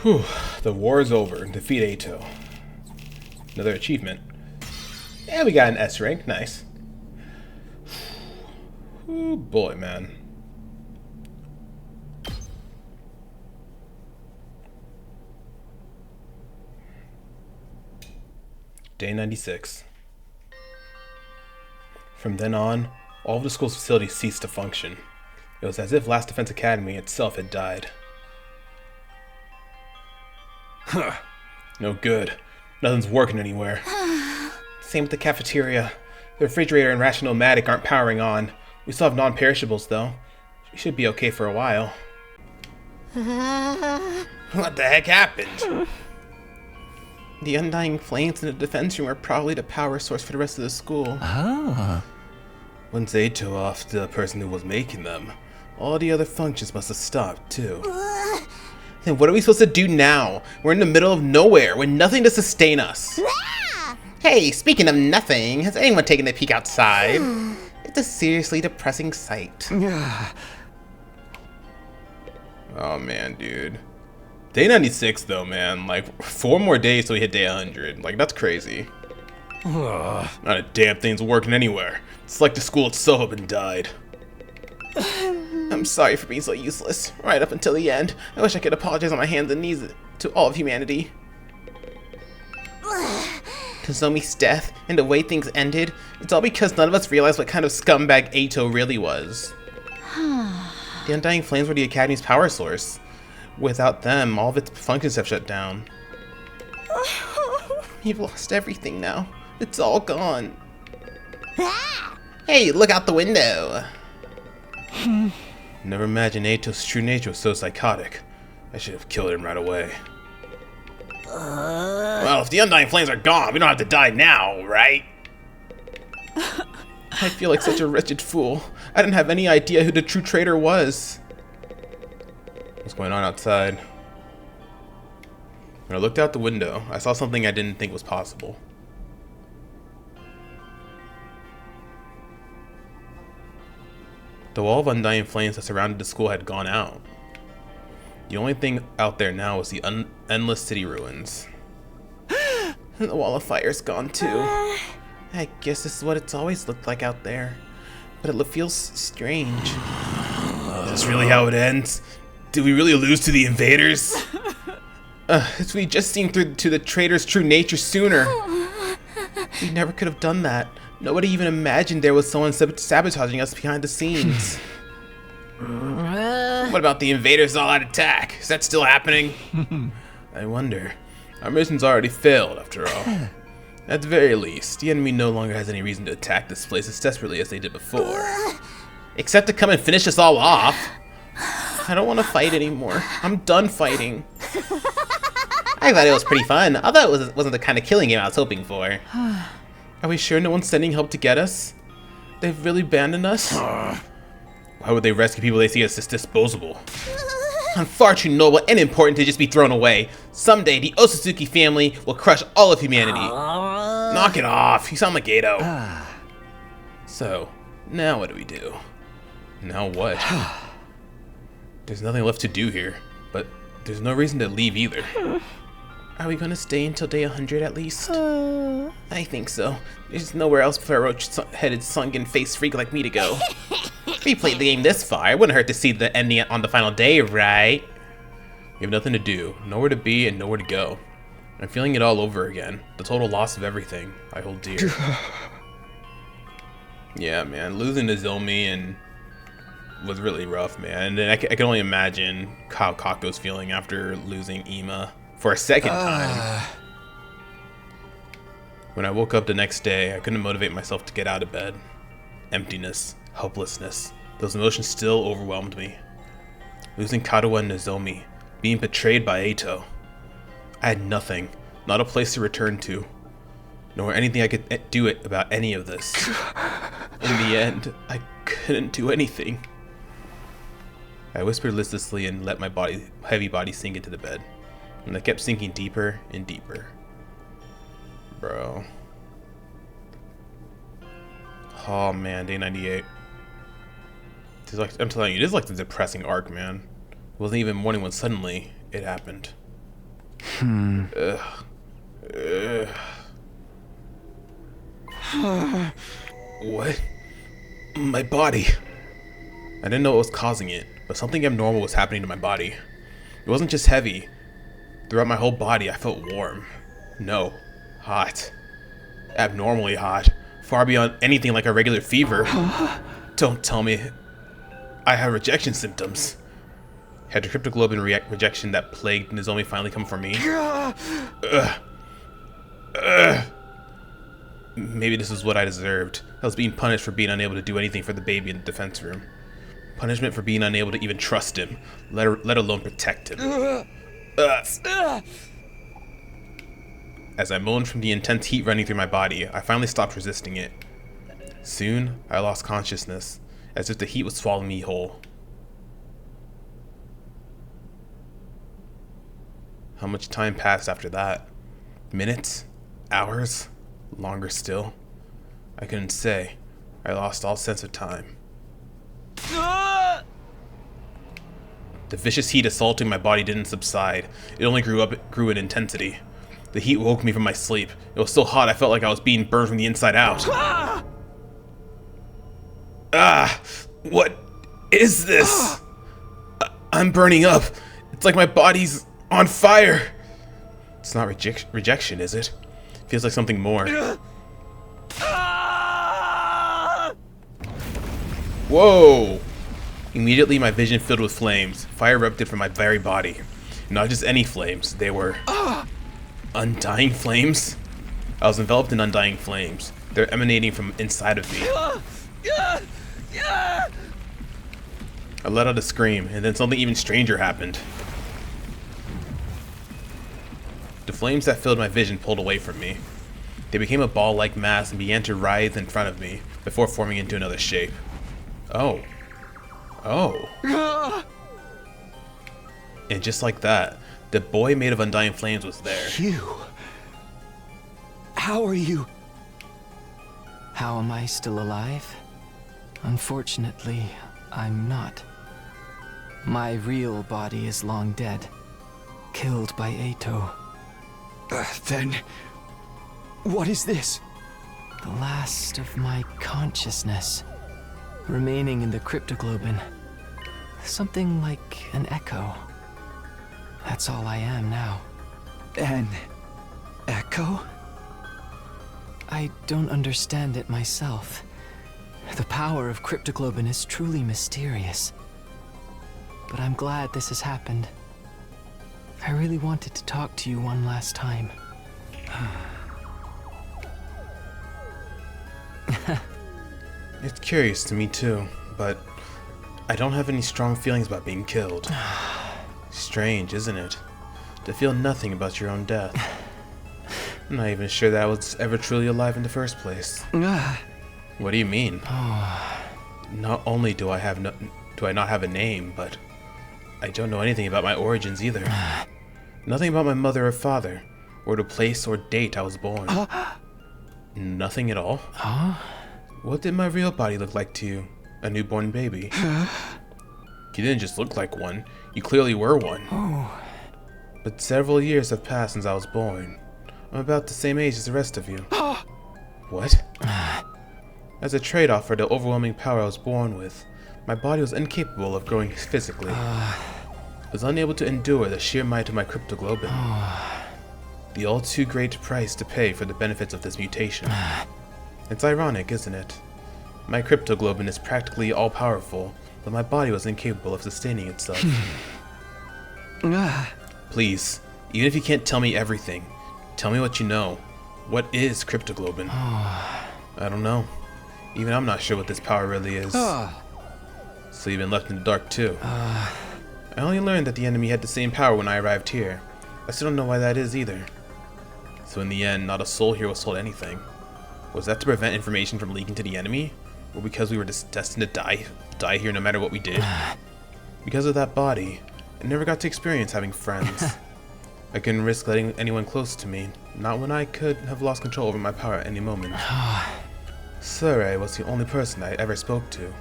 Whew, the war is over. Defeat Ato. Another achievement. Yeah, we got an S rank. Nice. Oh boy, man. Day 96. From then on, all of the school's facilities ceased to function. It was as if Last Defense Academy itself had died. Huh. No good. Nothing's working anywhere. Same with the cafeteria. The refrigerator and Ration-O-Matic aren't powering on. We still have non-perishables, though. We should be okay for a while. What the heck happened? The undying flames in the defense room are probably the power source for the rest of the school. Ah. Once Ato off the person who was making them, all the other functions must have stopped, too. Then what are we supposed to do now? We're in the middle of nowhere, with nothing to sustain us. Hey, speaking of nothing, has anyone taken a peek outside? It's a seriously depressing sight. Oh man, dude. Day 96 though, man. Like, 4 more days till we hit day 100. Like, that's crazy. Not a damn thing's working anywhere. It's like the school itself had been died. I'm sorry for being so useless, right up until the end. I wish I could apologize on my hands and knees to all of humanity. Kazumi's death and the way things ended, it's all because none of us realized what kind of scumbag Ato really was. The Undying Flames were the Academy's power source. Without them, all of its functions have shut down. We've lost everything now. It's all gone. Hey, look out the window! Never imagined Ato's true nature was so psychotic. I should have killed him right away. Well, if the Undying Flames are gone, we don't have to die now, right? I feel like such a wretched fool. I didn't have any idea who the true traitor was. What's going on outside? When I looked out the window, I saw something I didn't think was possible. The wall of Undying Flames that surrounded the school had gone out. The only thing out there now was the endless city ruins. The wall of fire's gone too. I guess this is what it's always looked like out there. But it feels strange. Is this really how it ends? Did we really lose to the invaders? If we just seen through to the traitor's true nature sooner. We never could have done that. Nobody even imagined there was someone sabotaging us behind the scenes. What about the invaders all-out attack? Is that still happening? I wonder. Our mission's already failed, after all. At the very least, the enemy no longer has any reason to attack this place as desperately as they did before. Except to come and finish us all off. I don't want to fight anymore. I'm done fighting. I thought it was pretty fun, although it wasn't the kind of killing game I was hoping for. Are we sure no one's sending help to get us? They've really abandoned us? Why would they rescue people they see as disposable? I'm far too noble and important to just be thrown away. Someday, the Otsutsuki family will crush all of humanity. Knock it off. You sound like Gato. So, now what do we do? Now what? There's nothing left to do here, but there's no reason to leave either. Are we gonna stay until day 100 at least? I think so. There's nowhere else for a roach-headed sunken-faced freak like me to go. If we played the game this far, it wouldn't hurt to see the ending on the final day, right? We have nothing to do, nowhere to be, and nowhere to go. I'm feeling it all over again. The total loss of everything I hold dear. Yeah, man, losing Nozomi and was really rough, man. And I can only imagine how Kako's feeling after losing Ima for a second time. When I woke up the next day, I couldn't motivate myself to get out of bed. Emptiness, helplessness, those emotions still overwhelmed me. Losing Kadoa and Nozomi, being betrayed by Ato. I had nothing, not a place to return to, nor anything I could do about any of this. In the end, I couldn't do anything. I whispered listlessly and let my heavy body sink into the bed. And I kept sinking deeper and deeper. Bro. Oh man, day 98. I'm telling you, this is like the depressing arc, man. It wasn't even morning when suddenly it happened. What? My body. I didn't know what was causing it, but something abnormal was happening to my body. It wasn't just heavy. Throughout my whole body, I felt warm. No, hot. Abnormally hot. Far beyond anything like a regular fever. Don't tell me I have rejection symptoms. Had the cryptoglobin rejection that plagued Nozomi finally come for me? Maybe this is what I deserved. I was being punished for being unable to do anything for the baby in the defense room. Punishment for being unable to even trust him, let alone protect him. As I moaned from the intense heat running through my body, I finally stopped resisting it. Soon, I lost consciousness, as if the heat was swallowing me whole. How much time passed after that? Minutes? Hours? Longer still? I couldn't say. I lost all sense of time. The vicious heat assaulting my body didn't subside. It only grew in intensity. The heat woke me from my sleep. It was so hot I felt like I was being burned from the inside out. What is this? I'm burning up. It's like my body's on fire. It's not rejection, is it? Feels like something more. Whoa! Immediately my vision filled with flames. Fire erupted from my very body. Not just any flames, they were undying flames? I was enveloped in undying flames. They're emanating from inside of me. I let out a scream, and then something even stranger happened. The flames that filled my vision pulled away from me. They became a ball-like mass and began to writhe in front of me before forming into another shape. Oh. And just like that, the boy made of undying flames was there. You? How are you? How am I still alive? Unfortunately, I'm not. My real body is long dead, killed by Ato. Then, what is this? The last of my consciousness, remaining in the cryptoglobin. Something like an echo. That's all I am now. An echo? I don't understand it myself. The power of cryptoglobin is truly mysterious. But I'm glad this has happened. I really wanted to talk to you one last time. It's curious to me too, but I don't have any strong feelings about being killed. Strange, isn't it? To feel nothing about your own death. I'm not even sure that I was ever truly alive in the first place. What do you mean? Not only do I not have a name, but I don't know anything about my origins either. Nothing about my mother or father, or the place or date I was born. Nothing at all? What did my real body look like to you? A newborn baby? You didn't just look like one, you clearly were one. But several years have passed since I was born. I'm about the same age as the rest of you. What? As a trade-off for the overwhelming power I was born with, my body was incapable of growing physically. I was unable to endure the sheer might of my cryptoglobin. The all too great price to pay for the benefits of this mutation. It's ironic, isn't it? My cryptoglobin is practically all-powerful, but my body was incapable of sustaining itself. Please, even if you can't tell me everything, tell me what you know. What is cryptoglobin? I don't know. Even I'm not sure what this power really is. So you've been left in the dark too. I only learned that the enemy had the same power when I arrived here. I still don't know why that is either. So in the end, not a soul here was told anything. Was that to prevent information from leaking to the enemy? Or because we were just destined to die here no matter what we did? Because of that body, I never got to experience having friends. I couldn't risk letting anyone close to me, not when I could have lost control over my power at any moment. Surrey was the only person I ever spoke to.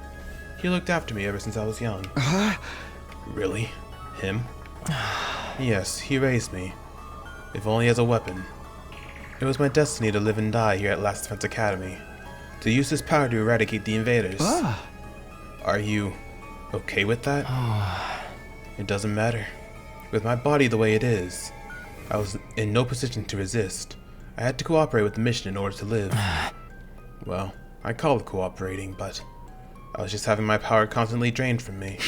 He looked after me ever since I was young. Really? Him? Yes, he raised me. if only as a weapon. It was my destiny to live and die here at Last Defense Academy, to use this power to eradicate the invaders. Are you okay with that? It doesn't matter. With my body the way it is, I was in no position to resist. I had to cooperate with the mission in order to live. Well, I call it cooperating, but I was just having my power constantly drained from me.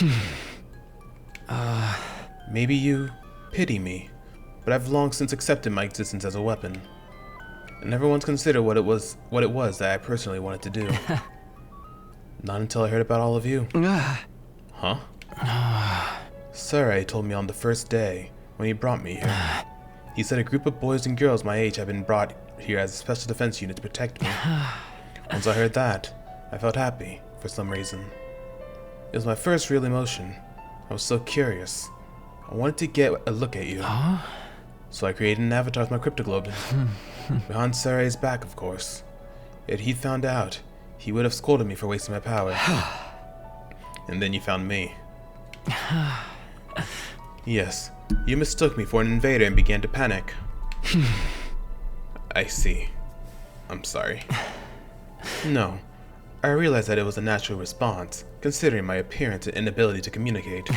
Maybe you pity me, but I've long since accepted my existence as a weapon. I never once considered what it was that I personally wanted to do. Not until I heard about all of you. Huh? Skye told me on the first day when he brought me here. He said a group of boys and girls my age had been brought here as a special defense unit to protect me. Once I heard that, I felt happy for some reason. It was my first real emotion. I was so curious. I wanted to get a look at you. So I created an avatar with my cryptoglobin. Behind Skye's back, of course. If he found out, he would have scolded me for wasting my power. And then you found me. Yes, you mistook me for an invader and began to panic. I see. I'm sorry. No, I realized that it was a natural response, considering my appearance and inability to communicate.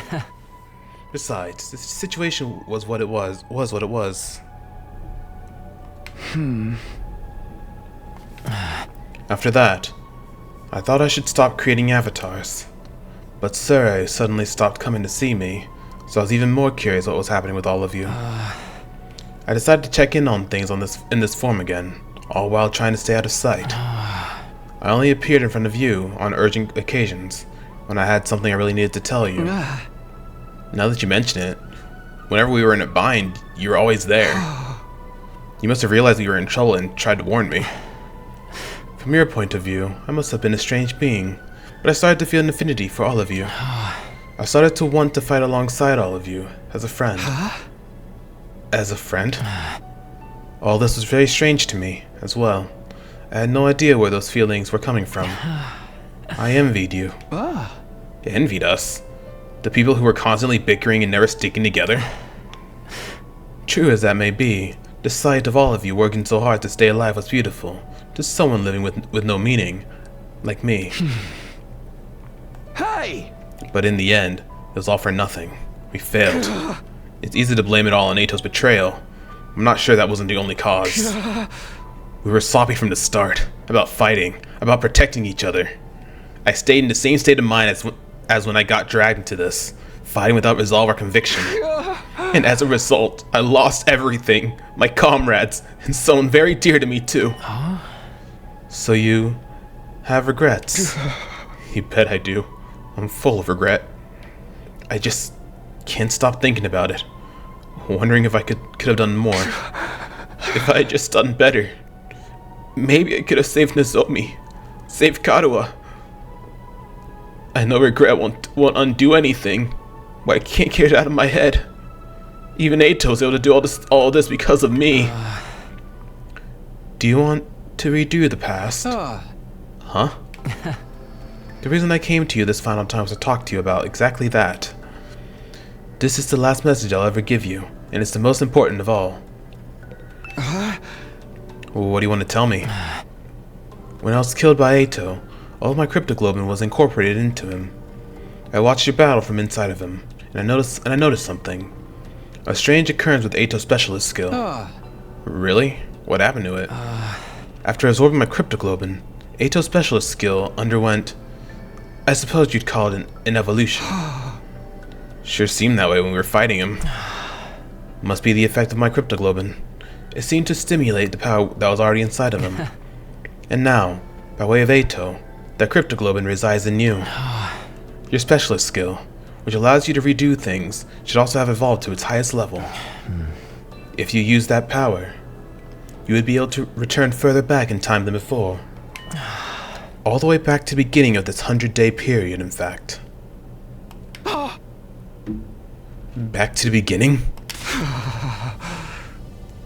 Besides, the situation was what it was what it was. After that, I thought I should stop creating avatars. But Skye suddenly stopped coming to see me, so I was even more curious what was happening with all of you. I decided to check in on things in this form again, all while trying to stay out of sight. I only appeared in front of you on urgent occasions, when I had something I really needed to tell you. Now that you mention it, whenever we were in a bind, you were always there. You must have realized we were in trouble and tried to warn me. From your point of view, I must have been a strange being, but I started to feel an affinity for all of you. I started to want to fight alongside all of you, as a friend. As a friend? All this was very strange to me, as well. I had no idea where those feelings were coming from. I envied you. Envied us? The people who were constantly bickering and never sticking together? True as that may be, the sight of all of you working so hard to stay alive was beautiful, to someone living with no meaning, like me. Hey! But in the end, it was all for nothing. We failed. It's easy to blame it all on Ato's betrayal. I'm not sure that wasn't the only cause. We were sloppy from the start, about fighting, about protecting each other. I stayed in the same state of mind as when I got dragged into this, fighting without resolve or conviction. And as a result, I lost everything, my comrades, and someone very dear to me too. So you have regrets? You bet I do. I'm full of regret. I just can't stop thinking about it, wondering if I could have done more. If I had just done better. Maybe I could have saved Nozomi, saved Karuha. I know regret won't undo anything, but I can't get it out of my head. Even Ato was able to do all this because of me. Do you want to redo the past? Huh? The reason I came to you this final time was to talk to you about exactly that. This is the last message I'll ever give you, and it's the most important of all. What do you want to tell me? When I was killed by Ato, all of my cryptoglobin was incorporated into him. I watched your battle from inside of him, and I noticed something. A strange occurrence with Ato's specialist skill. Really? What happened to it? After absorbing my cryptoglobin, Ato's specialist skill underwent, I suppose you'd call it an evolution. Sure seemed that way when we were fighting him. Must be the effect of my cryptoglobin. It seemed to stimulate the power that was already inside of him. And now, by way of Ato, that cryptoglobin resides in you. Your specialist skill, which allows you to redo things, should also have evolved to its highest level. If you use that power, you would be able to return further back in time than before. All the way back to the beginning of this 100-day period, in fact. Back to the beginning?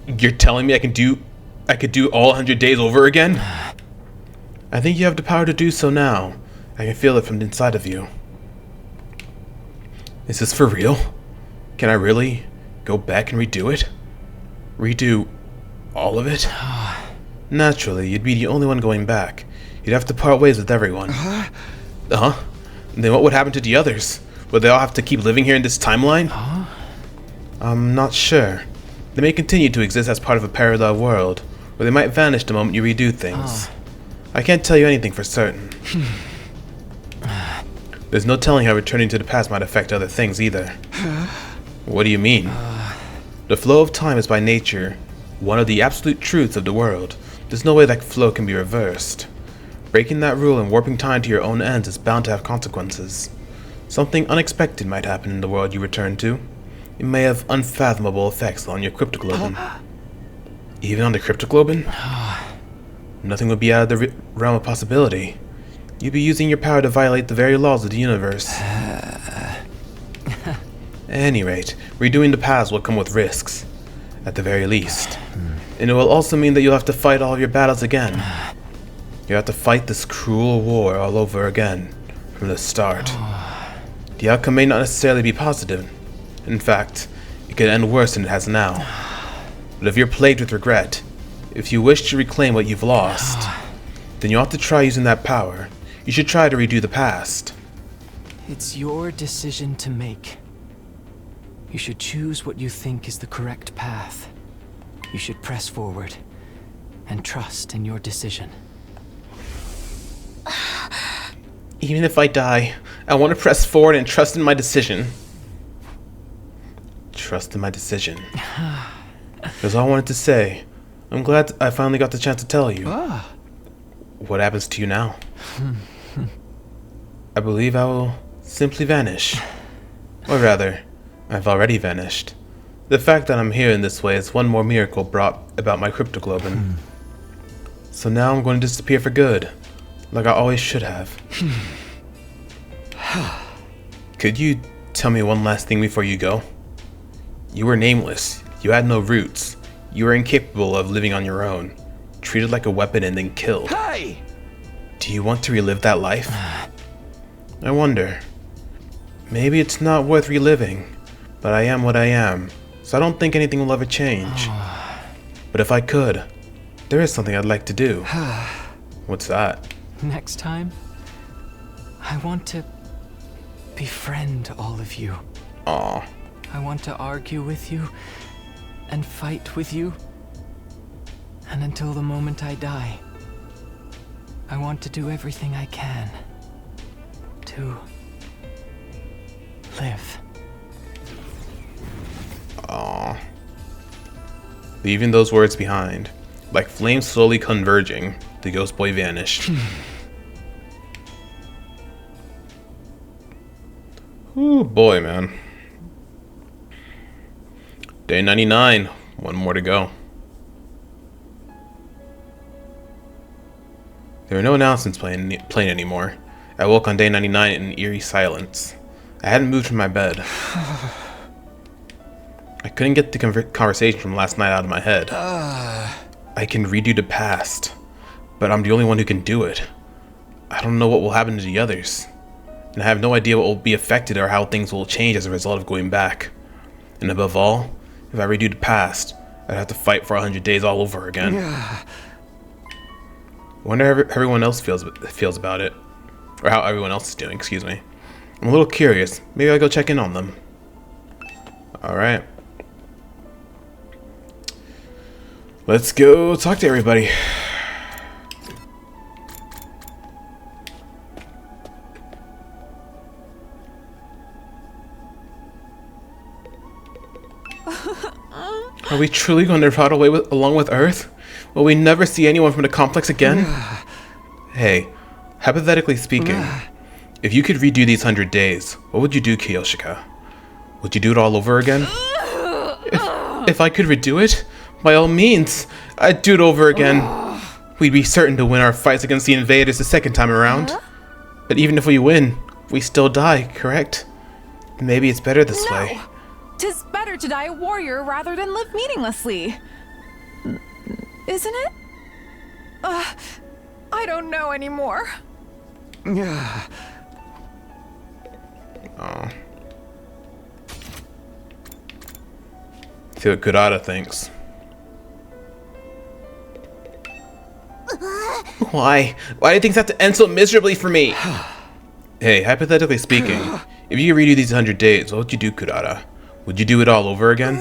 You're telling me I could do all 100 days over again? I think you have the power to do so now. I can feel it from inside of you. Is this for real? Can I really go back and redo it? Redo all of it? Naturally, you'd be the only one going back. You'd have to part ways with everyone. Uh-huh. Then what would happen to the others? Would they all have to keep living here in this timeline? I'm not sure. They may continue to exist as part of a parallel world, or they might vanish the moment you redo things. I can't tell you anything for certain. There's no telling how returning to the past might affect other things either. What do you mean? The flow of time is by nature one of the absolute truths of the world. There's no way that flow can be reversed. Breaking that rule and warping time to your own ends is bound to have consequences. Something unexpected might happen in the world you return to. It may have unfathomable effects on your cryptoglobin. Even on the cryptoglobin? Nothing would be out of the realm of possibility. You'd be using your power to violate the very laws of the universe. At any rate, redoing the past will come with risks, at the very least. And it will also mean that you'll have to fight all of your battles again. You have to fight this cruel war all over again, from the start. The outcome may not necessarily be positive. In fact, it could end worse than it has now. But if you're plagued with regret, if you wish to reclaim what you've lost, then you'll have to try using that power. You should try to redo the past. It's your decision to make. You should choose what you think is the correct path. You should press forward and trust in your decision. Even if I die, I want to press forward and trust in my decision. Trust in my decision. That's all I wanted to say. I'm glad I finally got the chance to tell you. What happens to you now? I believe I will simply vanish. Or rather, I've already vanished. The fact that I'm here in this way is one more miracle brought about my cryptoglobin. So now I'm going to disappear for good, like I always should have. Could you tell me one last thing before you go? You were nameless. You had no roots. You were incapable of living on your own. Treated like a weapon and then killed. Hey! Do you want to relive that life? I wonder. Maybe it's not worth reliving, but I am what I am, so I don't think anything will ever change. But if I could, there is something I'd like to do. What's that? Next time, I want to befriend all of you. Aw. I want to argue with you and fight with you. And until the moment I die, I want to do everything I can to live. Aw. Leaving those words behind, like flames slowly converging, the ghost boy vanished. Ooh, boy, man. Day 99. One more to go. There were no announcements playing anymore. I woke on day 99 in an eerie silence. I hadn't moved from my bed. I couldn't get the conversation from last night out of my head. I can redo the past, but I'm the only one who can do it. I don't know what will happen to the others, and I have no idea what will be affected or how things will change as a result of going back. And above all, if I redo the past, I'd have to fight for 100 days all over again. I wonder how everyone else feels about it. Or how everyone else is doing, excuse me. I'm a little curious. Maybe I'll go check in on them. Alright. Let's go talk to everybody. Are we truly going to rot away along with Earth? Will we never see anyone from the complex again? Hey, hypothetically speaking, if you could redo these 100 days, what would you do, Kiyoshika? Would you do it all over again? If I could redo it, by all means, I'd do it over again. We'd be certain to win our fights against the invaders the second time around. But even if we win, we still die, correct? Maybe it's better this way. 'Tis better to die a warrior rather than live meaninglessly. Isn't it? I don't know anymore. Oh. See what Kurata thinks. Why? Why do things have to end so miserably for me? Hey, hypothetically speaking, if you could redo these 100 days, what would you do, Kurata? Would you do it all over again?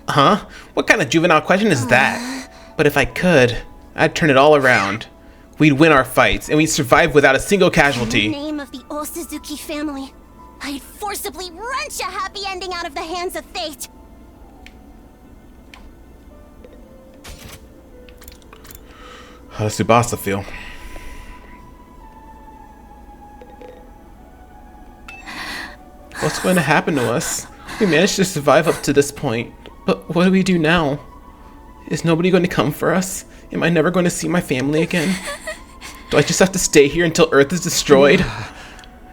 Huh? What kind of juvenile question is that? But if I could, I'd turn it all around. We'd win our fights, and we'd survive without a single casualty. In the name of the old Suzuki family, I'd forcibly wrench a happy ending out of the hands of fate. How does Tsubasa feel? What's going to happen to us? We managed to survive up to this point, but what do we do now? Is nobody going to come for us? Am I never going to see my family again? Do I just have to stay here until Earth is destroyed?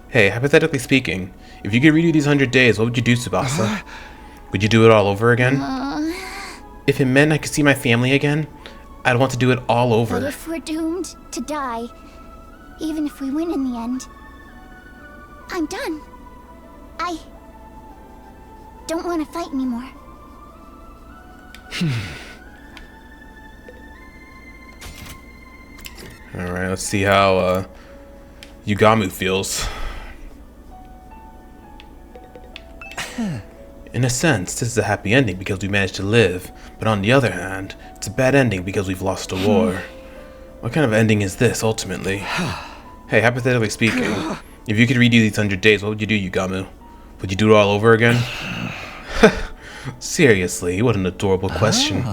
Hey, hypothetically speaking, if you could redo these 100 days, what would you do, Tsubasa? Would you do it all over again? If it meant I could see my family again, I'd want to do it all over. But if we're doomed to die, even if we win in the end, I'm done. I don't want to fight anymore. Alright, let's see how Yugamu feels. In a sense, this is a happy ending because we managed to live, but on the other hand, it's a bad ending because we've lost a war. What kind of ending is this, ultimately? Hey, hypothetically speaking, if you could redo these 100 days, what would you do, Yugamu? Would you do it all over again? Seriously, what an adorable question.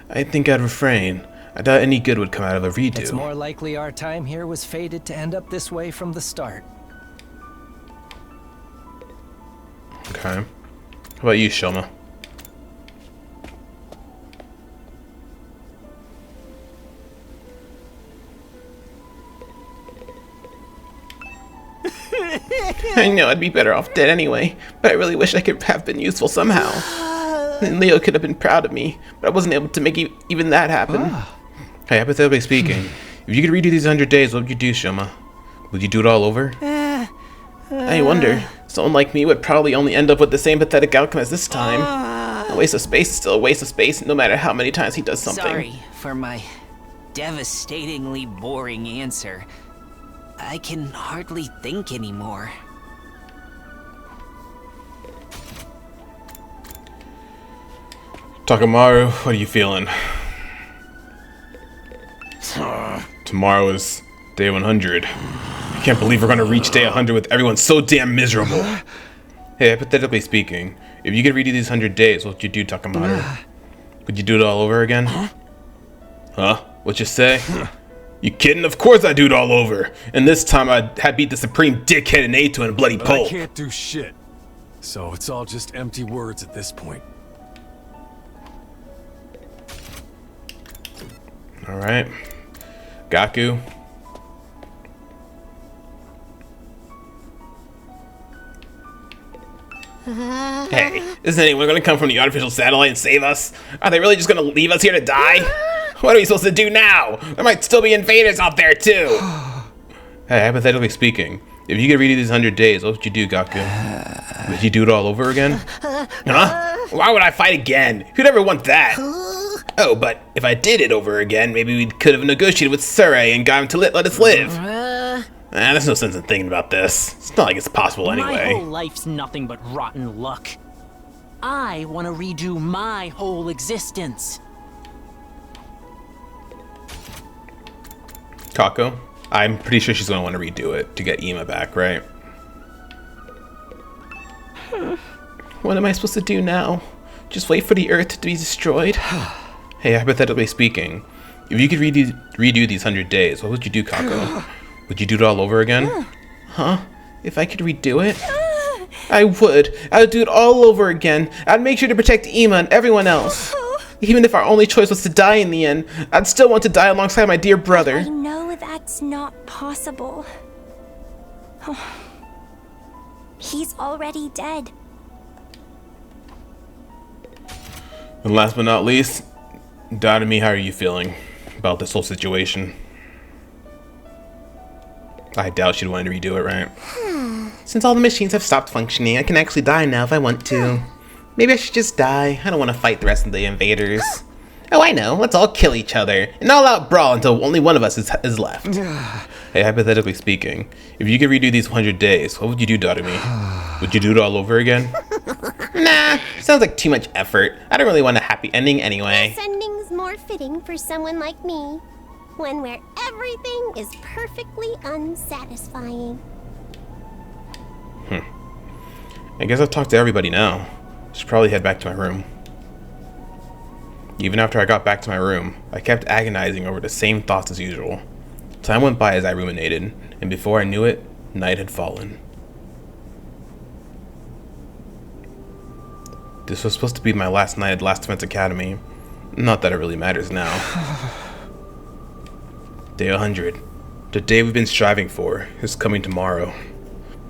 I think I'd refrain. I doubt any good would come out of a redo. It's more likely our time here was fated to end up this way from the start. Okay. How about you, Shoma? I know I'd be better off dead anyway, but I really wish I could have been useful somehow. And Leo could have been proud of me, but I wasn't able to make even that happen. Hey, hypothetically speaking, if you could redo these 100 days, what would you do, Shoma? Would you do it all over? I wonder. Someone like me would probably only end up with the same pathetic outcome as this time. A waste of space is still a waste of space, no matter how many times he does something. Sorry for my devastatingly boring answer. I can hardly think anymore. Takamaru, what are you feeling? Tomorrow is day 100. I can't believe we're gonna reach day 100 with everyone so damn miserable. Hey, hypothetically speaking, if you could redo these 100 days, what would you do, Takamaru? Would you do it all over again? Huh? What'd you say? You kidding? Of course I'd do it all over. And this time I'd beat the supreme dickhead in Ato in a bloody But pulp. I can't do shit. So it's all just empty words at this point. Alright. Gaku. Hey, isn't anyone gonna come from the artificial satellite and save us? Are they really just gonna leave us here to die? What are we supposed to do now? There might still be invaders out there too! Hey, hypothetically speaking, if you could redo these 100 days, what would you do, Gaku? Would you do it all over again? Huh? Why would I fight again? Who'd ever want that? Oh, but if I did it over again, maybe we could have negotiated with Surrey and got him to let us live. There's no sense in thinking about this. It's not like it's possible anyway. My whole life's nothing but rotten luck. I want to redo my whole existence. Kako? I'm pretty sure she's going to want to redo it to get Ima back, right? What am I supposed to do now? Just wait for the Earth to be destroyed? Hey, hypothetically speaking, if you could redo these 100 days, what would you do, Kako? Would you do it all over again? Huh? If I could redo it? I would. I would do it all over again. I'd make sure to protect Ima and everyone else. Even if our only choice was to die in the end, I'd still want to die alongside my dear brother. I know that's not possible. He's already dead. And last but not least, Dadami, how are you feeling about this whole situation? I doubt she'd want to redo it, right? Since all the machines have stopped functioning, I can actually die now if I want to. Maybe I should just die. I don't want to fight the rest of the invaders. Oh, I know. Let's all kill each other. An all-out brawl until only one of us is left. Hey, hypothetically speaking, if you could redo these 100 days, what would you do, Takumi? Would you do it all over again? Nah, sounds like too much effort. I don't really want a happy ending anyway. This ending's more fitting for someone like me. One where everything is perfectly unsatisfying. I guess I've talked to everybody now. Should probably head back to my room. Even after I got back to my room, I kept agonizing over the same thoughts as usual. Time went by as I ruminated, and before I knew it, night had fallen. This was supposed to be my last night at Last Defense Academy. Not that it really matters now. Day 100. The day we've been striving for is coming tomorrow.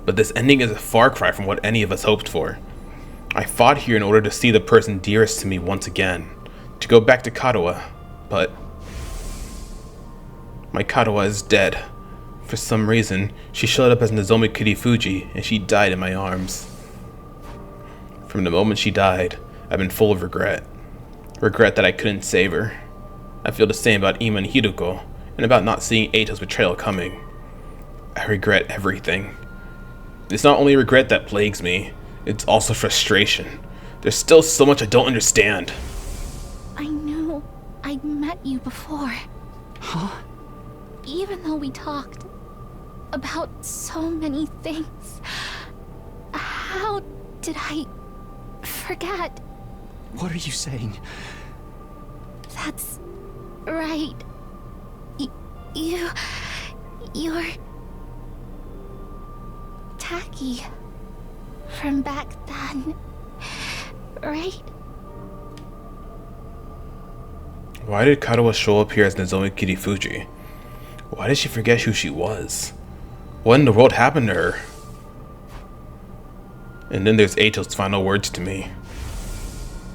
But this ending is a far cry from what any of us hoped for. I fought here in order to see the person dearest to me once again. To go back to Kadoa, but my Kadoa is dead. For some reason, she showed up as Nozomi Kirifuji, and she died in my arms. From the moment she died, I've been full of regret. Regret that I couldn't save her. I feel the same about Ima and Hiruko, and about not seeing Eito's betrayal coming. I regret everything. It's not only regret that plagues me, it's also frustration. There's still so much I don't understand. I knew I'd met you before. Huh? Even though we talked about so many things, how did I forget? What are you saying? That's right. You're Taki from back then, right? Why did Kadoa show up here as Nozomi Kirifuji? Why did she forget who she was? What in the world happened to her? And then there's Eito's final words to me.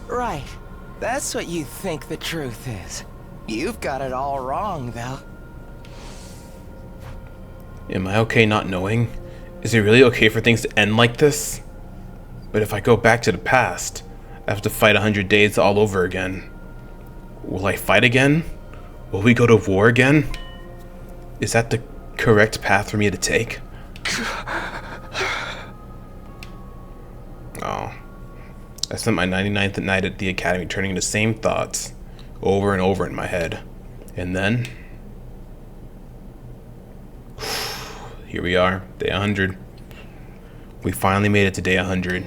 Right. That's what you think the truth is. You've got it all wrong, though. Am I okay not knowing? Is it really okay for things to end like this? But if I go back to the past, I have to fight 100 days all over again. Will I fight again? Will we go to war again? Is that the correct path for me to take? Oh. I spent my 99th night at the academy turning the same thoughts over and over in my head. And then... here we are, day 100. We finally made it to day 100.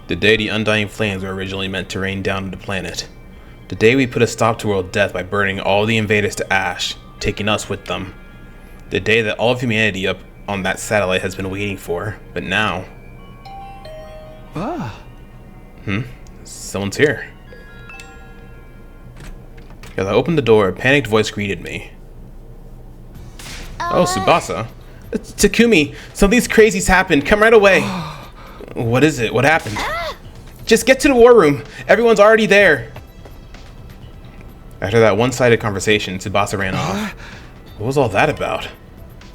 The day the undying flames were originally meant to rain down on the planet. The day we put a stop to world death by burning all the invaders to ash, taking us with them. The day that all of humanity up on that satellite has been waiting for, but now... Someone's here. As I opened the door, a panicked voice greeted me. Oh, Tsubasa. Takumi, something's crazy's happened. Come right away. What is it? What happened? Just get to the war room. Everyone's already there. After that one-sided conversation, Tsubasa ran off. What was all that about?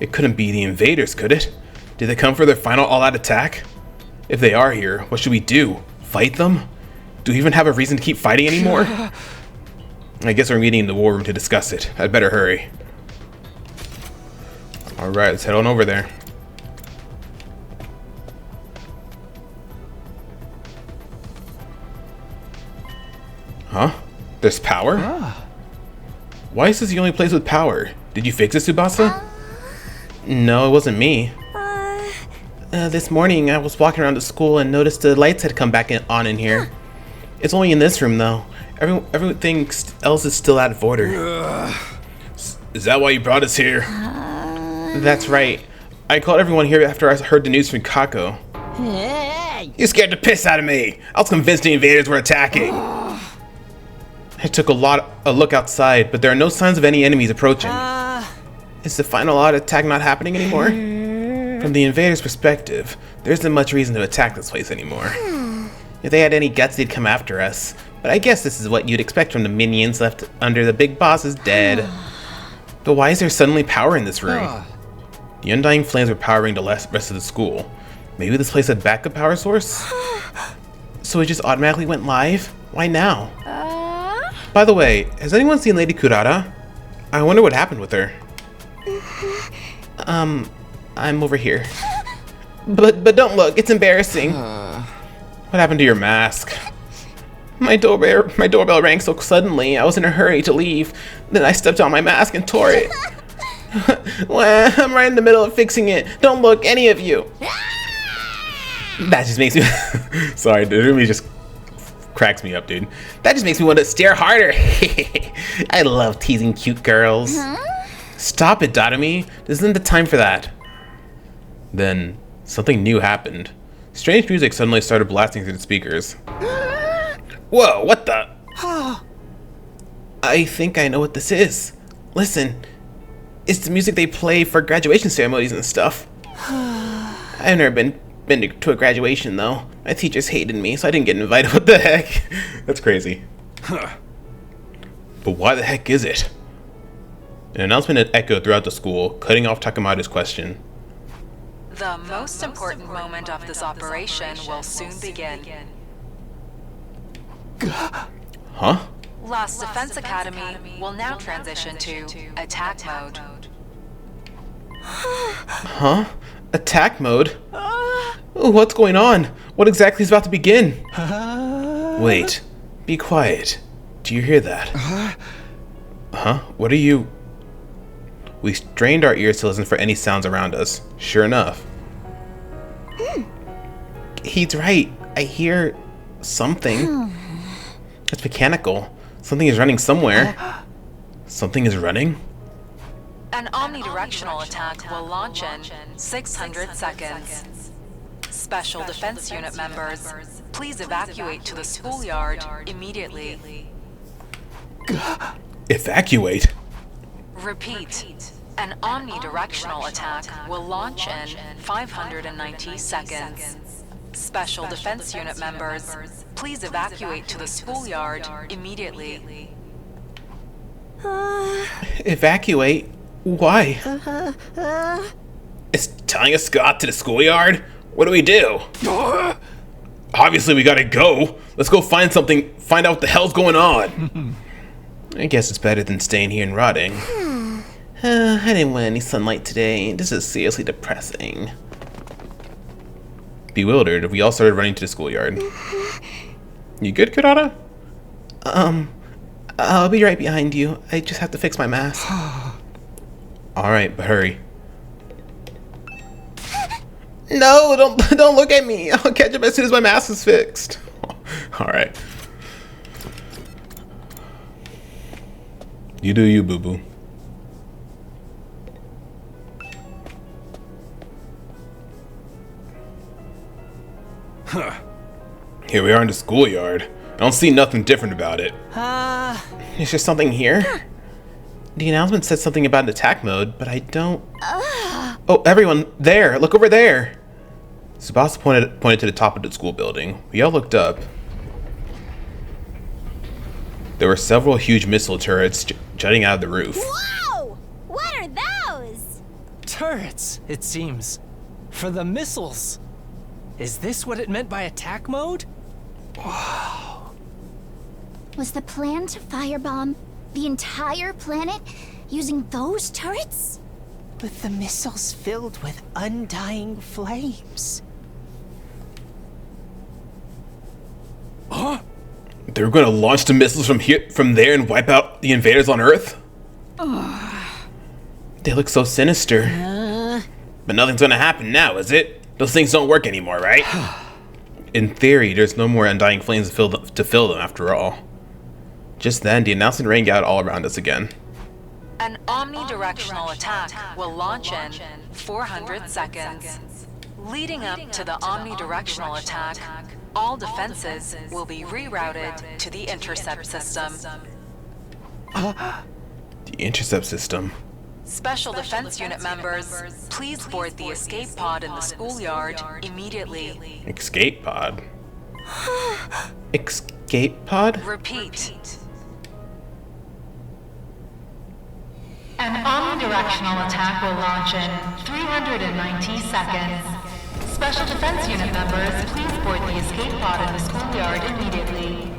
It couldn't be the invaders, could it? Did they come for their final all-out attack? If they are here, what should we do? Fight them? Do we even have a reason to keep fighting anymore? I guess we're meeting in the war room to discuss it. I'd better hurry. Alright, let's head on over there. Huh? There's power? Why is this the only place with power? Did you fix it, Tsubasa? No, it wasn't me. This morning I was walking around the school and noticed the lights had come back on in here. It's only in this room though. Everything else is still out of order. Is that why you brought us here? That's right. I called everyone here after I heard the news from Kako. You scared the piss out of me. I was convinced the invaders were attacking. I took a look outside, but there are no signs of any enemies approaching. Is the final odd attack not happening anymore? From the invaders' perspective, there isn't much reason to attack this place anymore. If they had any guts, they'd come after us. But I guess this is what you'd expect from the minions left under the big boss is dead. But why is there suddenly power in this room? The undying flames were powering the rest of the school. Maybe this place had backup power source? So it just automatically went live? Why now? By the way, has anyone seen Lady Kurata? I wonder what happened with her. I'm over here. But don't look, it's embarrassing. What happened to your mask? My doorbell rang so suddenly, I was in a hurry to leave. Then I stepped on my mask and tore it. Well, I'm right in the middle of fixing it. Don't look, any of you. That just makes me... Sorry, it really just cracks me up, dude. That just makes me want to stare harder. I love teasing cute girls. Stop it, Takumi. This isn't the time for that. Then, something new happened. Strange music suddenly started blasting through the speakers. Whoa, what the? I think I know what this is. Listen, it's the music they play for graduation ceremonies and stuff. I've never been to a graduation, though. My teachers hated me, so I didn't get invited. What the heck? That's crazy. But why the heck is it? An announcement had echoed throughout the school, cutting off Takamada's question. The most important moment of this operation will soon begin. Huh? Lost Defense Academy will now transition to attack mode. Huh? Attack mode? What's going on? What exactly is about to begin? Wait. Be quiet. Do you hear that? Huh? What are you... We strained our ears to listen for any sounds around us. Sure enough. He's right. I hear something. It's mechanical. Something is running somewhere. Something is running? An omnidirectional attack will launch in 600 seconds. Special Defense Unit members, please evacuate to the schoolyard immediately. Evacuate? Repeat. An omnidirectional attack will launch in 590 seconds. Special Defense Unit members, please evacuate to the schoolyard immediately. Evacuate? Why? It's telling us to go out to the schoolyard? What do we do? Obviously we gotta go. Let's go find something, find out what the hell's going on. I guess it's better than staying here and rotting. I didn't want any sunlight today. This is seriously depressing. Bewildered, we all started running to the schoolyard. You good, Kurata? I'll be right behind you. I just have to fix my mask. Alright, but hurry. No, don't look at me. I'll catch up as soon as my mask is fixed. Alright. You do you, boo-boo. Here we are in the schoolyard. I don't see nothing different about it. Is there something here? The announcement said something about an attack mode, but I don't... Oh, everyone, there! Look over there! Tsubasa pointed to the top of the school building. We all looked up. There were several huge missile turrets jutting out of the roof. Whoa! What are those? Turrets, it seems. For the missiles. Is this what it meant by attack mode? Wow. Was the plan to firebomb the entire planet using those turrets? With the missiles filled with undying flames. Huh? They were going to launch the missiles from there and wipe out the invaders on Earth? They look so sinister. But nothing's going to happen now, is it? Those things don't work anymore, right? In theory, there's no more undying flames to fill them after all. Just then, the announcement rang out all around us again. An omnidirectional attack will launch in 400 seconds. Leading up to the omnidirectional attack, all defenses will be rerouted to the intercept system. The intercept system? Special Defense Unit members, please board the escape pod in the schoolyard immediately. Escape pod? Escape pod? Repeat. An omnidirectional attack will launch in 390 seconds. Special Defense Unit members, please board the escape pod in the schoolyard immediately.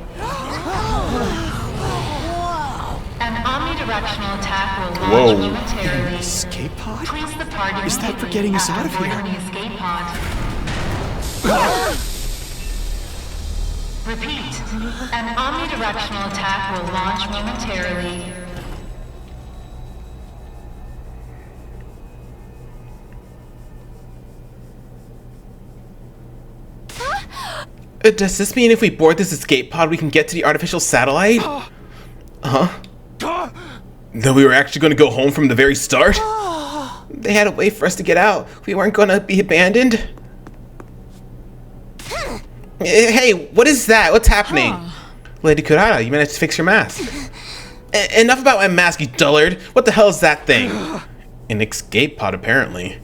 An omnidirectional attack will launch momentarily. Escape pod? Please the party. Is that for getting us out of here? The escape pod. Repeat. An omnidirectional attack will launch momentarily. Does this mean if we board this escape pod, we can get to the artificial satellite? Huh? Then we were actually going to go home from the very start? They had a way for us to get out. We weren't going to be abandoned. Hey, what is that? What's happening? Lady Kurata, you managed to fix your mask. Enough about my mask, you dullard. What the hell is that thing? An escape pod, apparently.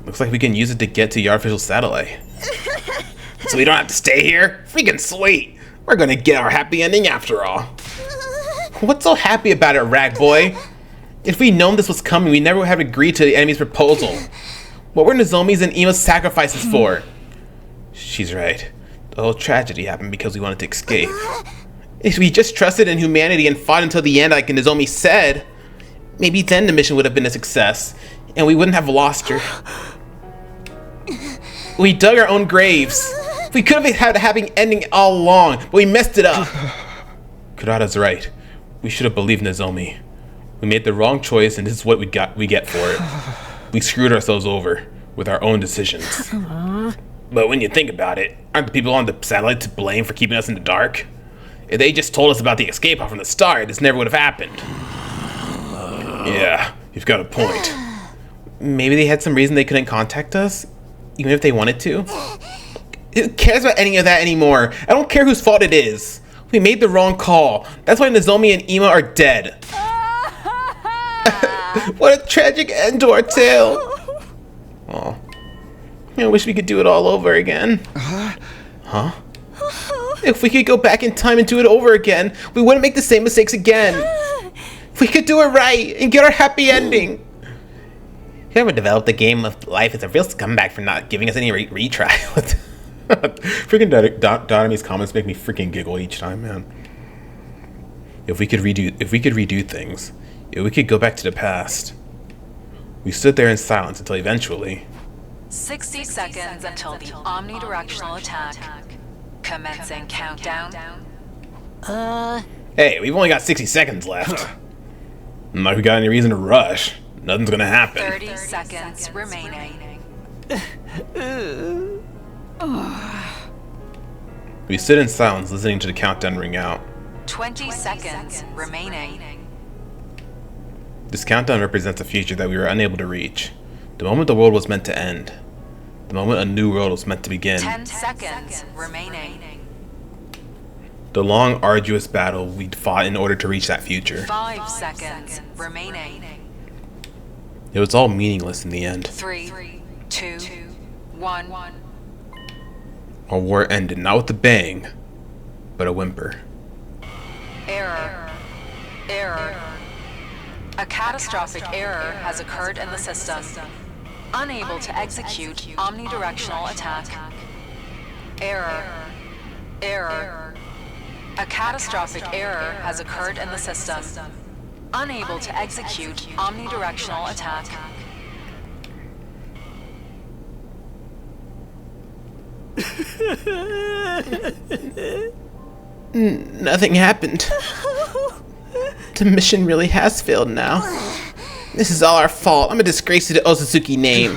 Looks like we can use it to get to the artificial satellite. So we don't have to stay here? Freaking sweet. We're gonna get our happy ending after all. What's so happy about it, rag boy? If we'd known this was coming, we never would have agreed to the enemy's proposal. What were Nozomi's and Ima's sacrifices for? She's right. The whole tragedy happened because we wanted to escape. If we just trusted in humanity and fought until the end like Nozomi said, maybe then the mission would have been a success, and we wouldn't have lost her. We dug our own graves. We could have had a happy ending all along, but we messed it up. Kurata's right. We should have believed Nozomi. We made the wrong choice, and this is what we get for it. We screwed ourselves over with our own decisions. But when you think about it, aren't the people on the satellite to blame for keeping us in the dark? If they just told us about the escape pod from the start, this never would have happened. Yeah, you've got a point. Maybe they had some reason they couldn't contact us, even if they wanted to. Who cares about any of that anymore? I don't care whose fault it is. We made the wrong call. That's why Nozomi and Ima are dead. What a tragic end to our tale. Oh, I wish we could do it all over again. Huh? If we could go back in time and do it over again, we wouldn't make the same mistakes again. We could do it right and get our happy ending. Whoever developed the game of life is a real scumbag for not giving us any retry. Freaking Dotomi's comments make me freaking giggle each time, man. If we could redo things, if we could go back to the past. We stood there in silence until eventually. 60 seconds until the omnidirectional attack. Commencing countdown. Hey, we've only got 60 seconds left. Not like we got any reason to rush. Nothing's gonna happen. 30 seconds remaining. We stood in silence listening to the countdown ring out. 20 seconds remaining. This countdown represents a future that we were unable to reach. The moment the world was meant to end. The moment a new world was meant to begin. 10 seconds remaining. The long, arduous battle we'd fought in order to reach that future. 5 seconds remaining. It was all meaningless in the end. 3, 2, 1. Our war ended not with a bang, but a whimper. Error. Error. A catastrophic error has occurred in the system. Unable to execute omnidirectional attack. Error. Error. A catastrophic error has occurred in the system. Unable to execute omnidirectional attack. Nothing happened. The mission really has failed now. This is all our fault. I'm a disgrace to the Otsutsuki name.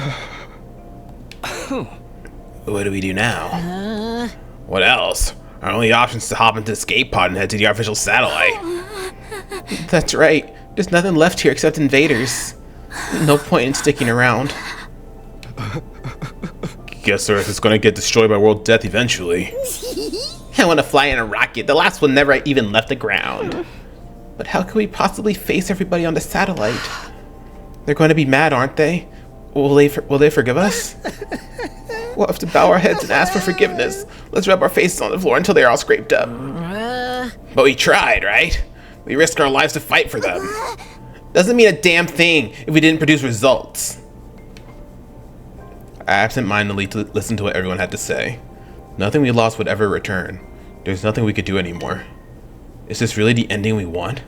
What do we do now? What else? Our only option is to hop into the escape pod and head to the artificial satellite. That's right. There's nothing left here except invaders. No point in sticking around. Guess Earth is gonna get destroyed by world death eventually. I want to fly in a rocket. The last one never even left the ground. But how could we possibly face everybody on the satellite? They're going to be mad, aren't they? Will they forgive us? We'll have to bow our heads and ask for forgiveness. Let's rub our faces on the floor until they're all scraped up. But we tried, right? We risked our lives to fight for them. Doesn't mean a damn thing if we didn't produce results. I absent-mindedly listened to what everyone had to say. Nothing we lost would ever return. There's nothing we could do anymore. Is this really the ending we want?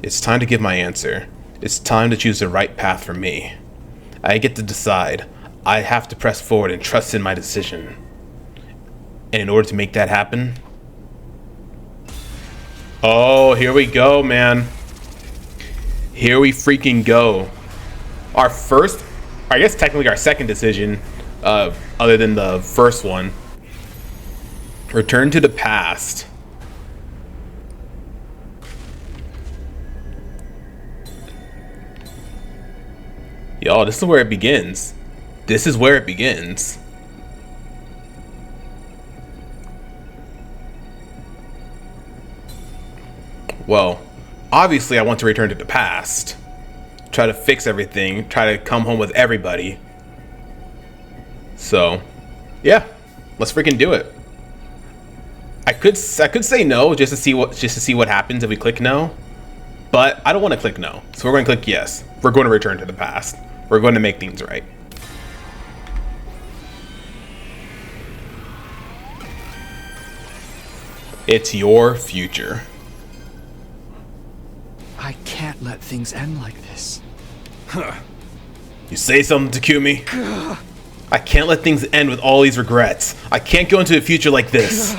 It's time to give my answer. It's time to choose the right path for me. I get to decide. I have to press forward and trust in my decision. And in order to make that happen... Oh, here we go, man. Here we freaking go. Our first, I guess technically our second decision, other than the first one. Return to the past. Y'all, this is where it begins. This is where it begins. Well, obviously I want to return to the past. Try to fix everything. Try to come home with everybody. So, yeah. Let's freaking do it. I could say no just to see what happens if we click no. But I don't want to click no. So we're going to click yes. We're going to return to the past. We're going to make things right. It's your future. I can't let things end like this. You say something, Takumi? I can't let things end with all these regrets. I can't go into the future like this.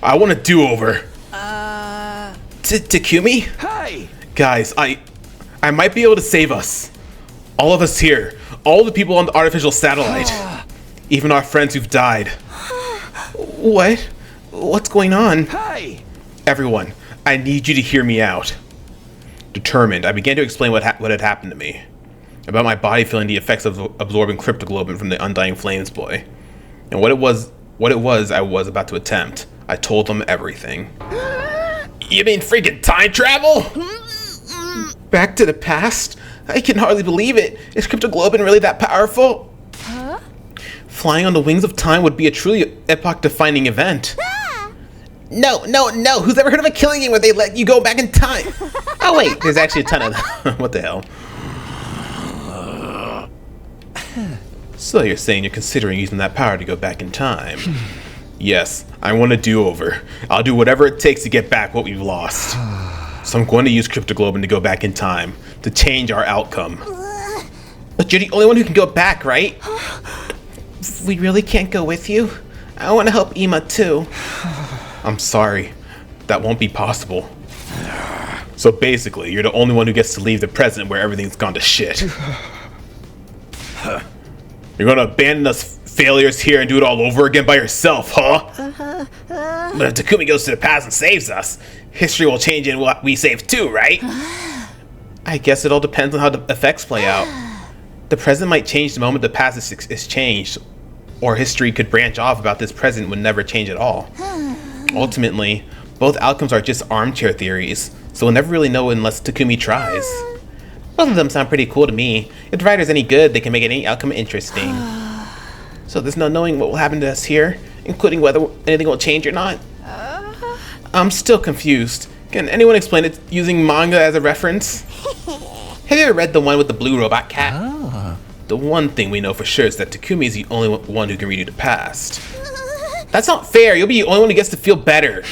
I want a do-over. Takumi? Hey! Guys, I might be able to save us. All of us here. All the people on the artificial satellite. Even our friends who've died. What? What's going on? Hey! Everyone, I need you to hear me out. Determined, I began to explain what had happened to me. About my body feeling the effects of absorbing cryptoglobin from the Undying Flames boy. And what it was I was about to attempt. I told them everything. You mean freaking time travel? Back to the past? I can hardly believe it. Is cryptoglobin really that powerful? Huh? Flying on the wings of time would be a truly epoch-defining event. No. Who's ever heard of a killing game where they let you go back in time? Oh wait, there's actually a ton of them. What the hell? So you're saying you're considering using that power to go back in time? Yes, I want a do-over. I'll do whatever it takes to get back what we've lost. So I'm going to use cryptoglobin to go back in time, to change our outcome. But you're the only one who can go back, right? We really can't go with you? I want to help Ima too. I'm sorry. That won't be possible. So basically, you're the only one who gets to leave the present where everything's gone to shit. You're gonna abandon us failures here and do it all over again by yourself, huh? But if Takumi goes to the past and saves us, history will change and we save too, right? I guess it all depends on how the effects play out. The present might change the moment the past is changed, or history could branch off about this present would never change at all. Ultimately, both outcomes are just armchair theories, so we'll never really know unless Takumi tries. Both of them sound pretty cool to me. If the writer's any good, they can make any outcome interesting. So there's no knowing what will happen to us here, including whether anything will change or not. I'm still confused. Can anyone explain it using manga as a reference? Have you ever read the one with the blue robot cat? The one thing we know for sure is that Takumi is the only one who can redo the past. That's not fair. You'll be the only one who gets to feel better.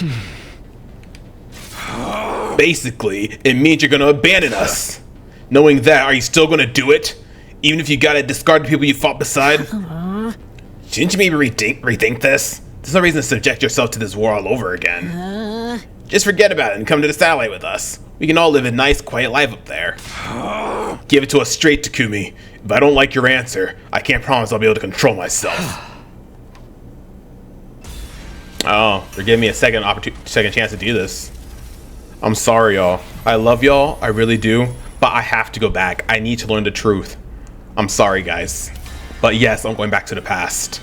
Basically, it means you're gonna abandon us. Knowing that, are you still gonna do it? Even if you gotta discard the people you fought beside? Shouldn't you maybe rethink this? There's no reason to subject yourself to this war all over again. Just forget about it and come to the satellite with us. We can all live a nice, quiet life up there. Give it to us straight, Takumi. If I don't like your answer, I can't promise I'll be able to control myself. Oh, they're giving me a second chance to do this. I'm sorry, y'all. I love y'all, I really do, but I have to go back. I need to learn the truth. I'm sorry, guys. But yes, I'm going back to the past.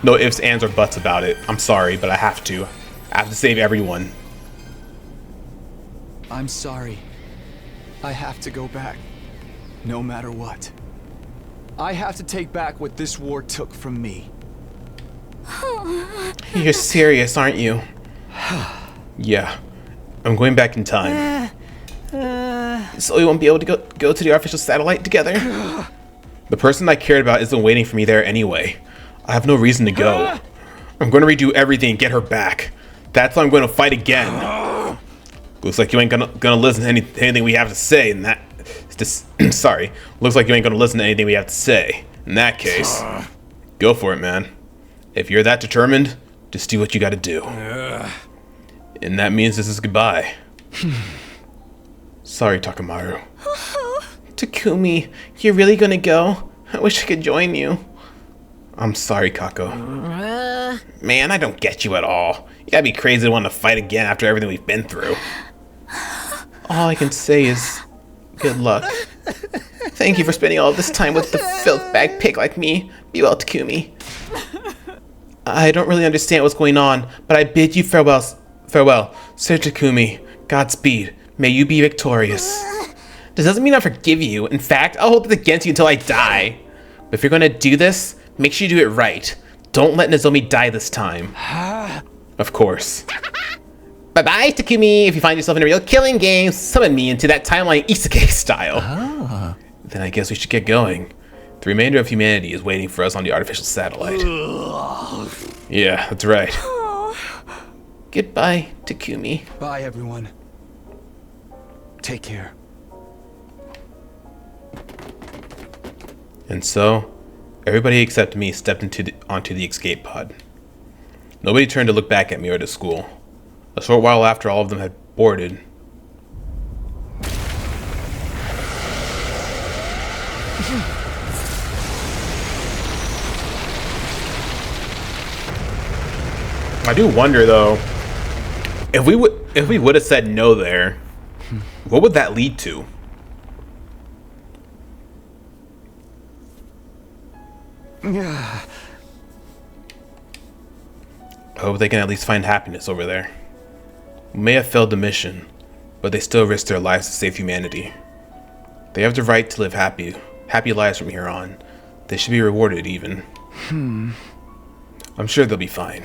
No ifs, ands, or buts about it. I'm sorry, but I have to. I have to save everyone. I'm sorry. I have to go back. No matter what. I have to take back what this war took from me. You're serious, aren't you? Yeah. I'm going back in time. So we won't be able to go to the artificial satellite together? The person I cared about isn't waiting for me there anyway. I have no reason to go. I'm going to redo everything and get her back. That's why I'm going to fight again. Looks like you ain't gonna listen to anything we have to say. In that, sorry. Looks like you ain't gonna listen to anything we have to say. In that case, go for it, man. If you're that determined, just do what you got to do. And that means this is goodbye. Sorry, Takamaru. Takumi, you're really gonna go? I wish I could join you. I'm sorry, Kako. Man, I don't get you at all. You gotta be crazy to want to fight again after everything we've been through. All I can say is, good luck. Thank you for spending all this time with the filth bag pig like me. Be well, Takumi. I don't really understand what's going on, but I bid you farewell, Sir Takumi. Godspeed. May you be victorious. This doesn't mean I forgive you. In fact, I'll hold it against you until I die. But if you're gonna do this, make sure you do it right. Don't let Nozomi die this time. Of course. Bye-bye, Takumi. If you find yourself in a real killing game, summon me into that timeline isekai style. Then I guess we should get going. The remainder of humanity is waiting for us on the artificial satellite. Yeah, that's right. Goodbye, Takumi. Bye, everyone. Take care. And so, everybody except me stepped onto the escape pod. Nobody turned to look back at me or to school. A short while after all of them had boarded, I do wonder though, if we would have said no there, what would that lead to? Yeah. I hope they can at least find happiness over there. We may have failed the mission, but they still risked their lives to save humanity. They have the right to live happy lives from here on. They should be rewarded even. I'm sure they'll be fine.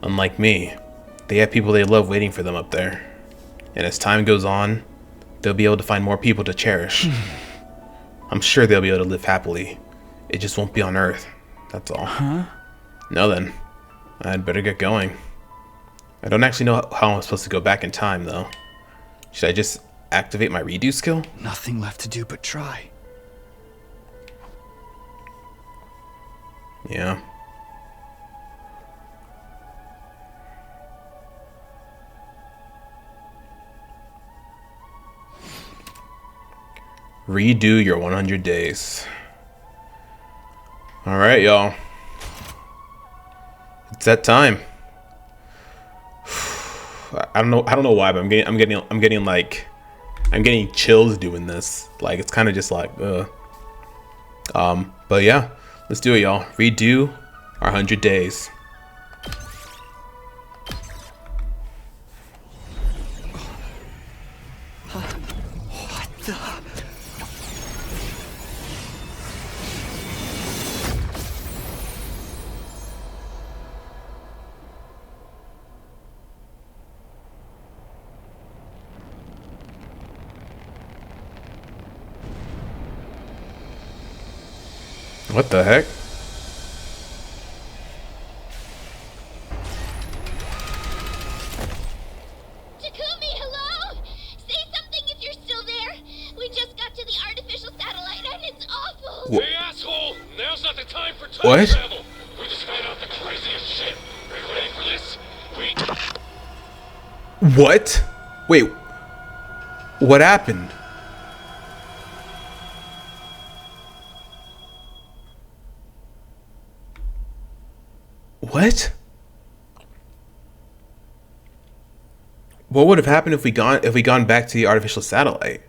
Unlike me, they have people they love waiting for them up there. And as time goes on, they'll be able to find more people to cherish. I'm sure they'll be able to live happily. It just won't be on Earth. That's all. Now then, I'd better get going. I don't actually know how I'm supposed to go back in time, though. Should I just activate my redo skill? Nothing left to do but try. Yeah. Redo your 100 days. All right, y'all. It's that time. I don't know why, but I'm getting chills doing this. Like, it's kind of just like, but yeah, let's do it, y'all. Redo our 100 days. What the? What the heck? Takumi, hello? Say something if you're still there. We just got to the artificial satellite and it's awful. Hey, asshole! Now's not the time for time What? travel. We just found out the craziest shit. Are you ready for this? What? Wait. What happened? What? What would have happened if we gone back to the artificial satellite?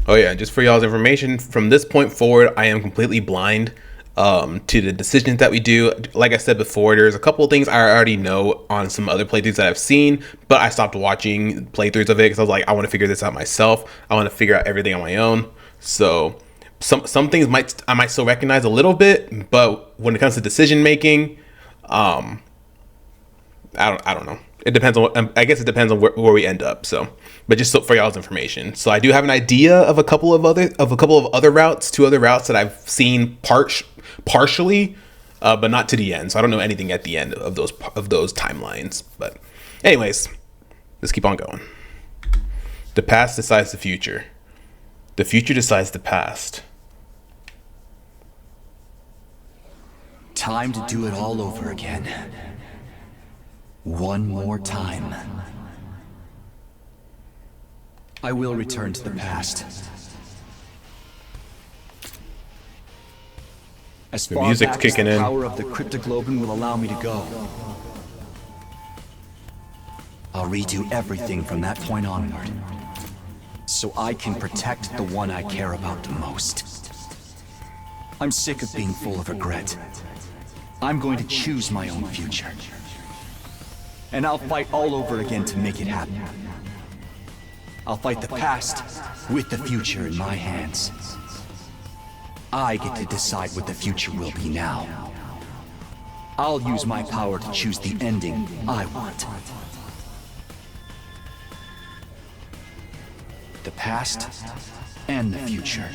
Oh yeah, just for y'all's information, from this point forward, I am completely blind to the decisions that we do. Like I said before, there's a couple of things I already know on some other playthroughs that I've seen, but I stopped watching playthroughs of it because I was like, I want to figure this out myself. I want to figure out everything on my own. So some things I might still recognize a little bit, but when it comes to decision making, I don't know. It depends on what, I guess it depends on where we end up. So, but just so, for y'all's information. So I do have an idea of a couple of other routes, 2 other routes that I've seen partially, but not to the end. So I don't know anything at the end of those timelines. But anyways, let's keep on going. The past decides the future. The future decides the past. Time to do it all over again. One more time. I will return to the past. As The far music's back as kicking the in. power of the cryptoglobin will allow me to go. I'll redo everything from that point onward, so I can protect the one I care about the most. I'm sick of being full of regret. I'm going to choose my own future. And I'll fight all over again to make it happen. I'll fight the past with the future in my hands. I get to decide what the future will be now. I'll use my power to choose the ending I want. The past and the future.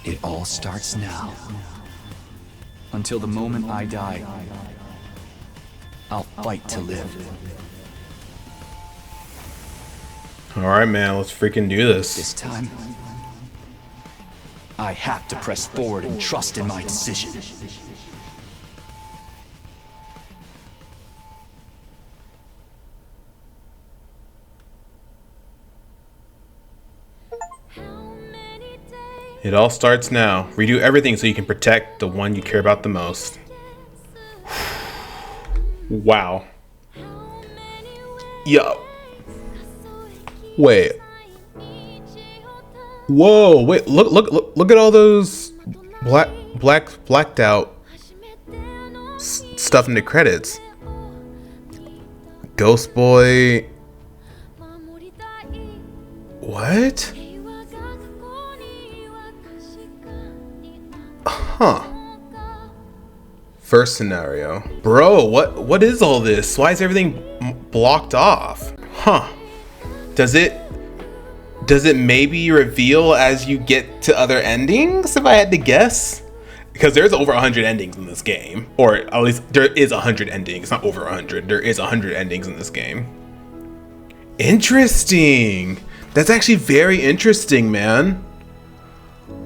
It all starts now. Until the moment I die, I'll fight to live. All right, man, let's freaking do this. This time, I have to press forward and trust in my decision. It all starts now. Redo everything so you can protect the one you care about the most. Wow. Yo. Wait. Whoa, wait, look at all those blacked out stuff in the credits. Ghost Boy. What? Huh. First scenario. Bro, what is all this? Why is everything blocked off? Huh. Does it maybe reveal as you get to other endings, if I had to guess? Because there's over 100 endings in this game. Or at least there is 100 endings. Not over 100. There is 100 endings in this game. Interesting. That's actually very interesting, man.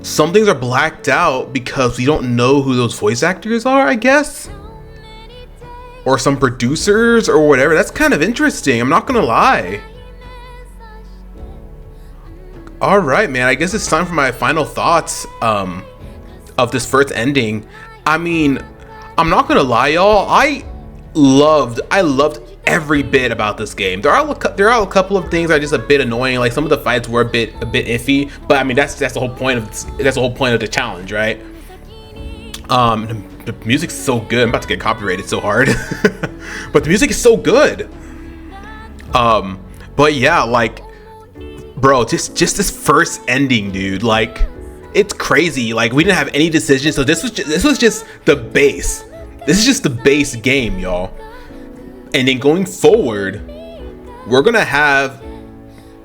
Some things are blacked out because we don't know who those voice actors are, I guess. Or some producers or whatever. That's kind of interesting. I'm not gonna lie. All right, man. I guess it's time for my final thoughts of this first ending. I mean, I'm not gonna lie, y'all. I loved every bit about this game. There are a couple of things that are just a bit annoying. Like some of the fights were a bit iffy, but I mean that's the whole point of the challenge, right? The music's so good. I'm about to get copyrighted so hard, but the music is so good. But yeah, like, bro, just this first ending, dude. Like, it's crazy. Like, we didn't have any decisions, so this was just the base. This is just the base game, y'all. And then going forward, we're gonna have